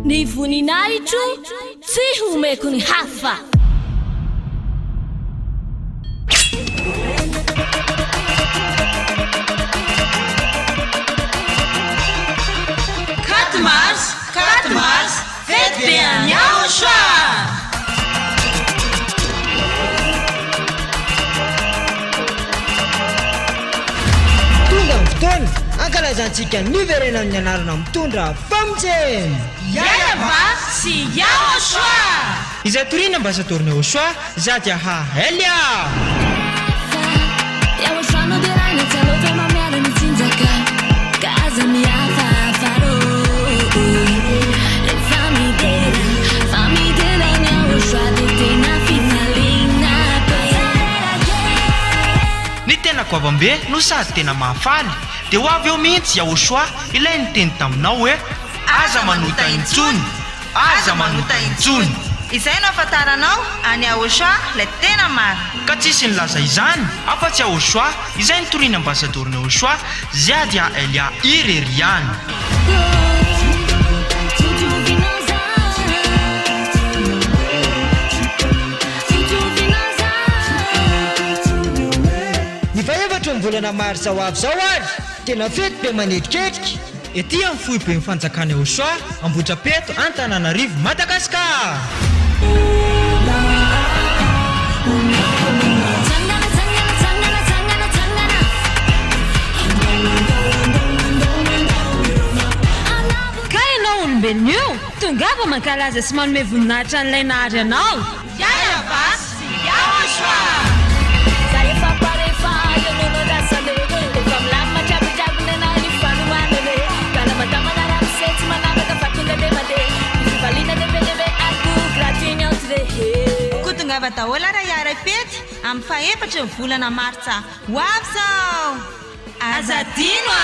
Ny voninahitro tsy homeko ny hafa. Quatre mars, fête bien YAHOSHUAH. Ankalazantsika ny verenan'ny anarana mitondra FAMPIANARANA YAHVAH sy YAHOSHUAH. Izay toriana ambasadorina YAHOSHUAH zady ahahelya. YAHOSHUAH no deraina tsaloatra mamiara ny tsinjaka kaza miafafaro rehefa midera ny YAHOSHUAH dia tena fifaliana be. Ny tena goavambe no sady tena mahafaly dia ho avy eo mihitsy YAHOSHUAH ilay niteny taminao hoe aza manota intsony, aza manota intsony. Izay no afantaranao any YAHOSHUAH ilay tena maro. Ka tsisy nilaza izany afa-tsy YAHOSHUAH izay nitoriana ambasadorina YAHOSHUAH ziady ahelya ireriany. Ny faevatra ny volana martsa ho avy zao ary tena fety be manetriketrika Ety amin'ny fohy be mifanjakana YAHOSHUAH AMBOHIDRAPETO ANTANANARIVO MADAGASCAR. Ka ianao olombelona io, Tongava mankalaza sy manome voninahitra an'ilay nahary anao. YAHVAH sy YAHOSHUAH. Tongava daholo YAHVAH amin'ny faefatra ny volana martsa ho avy zao. Azadino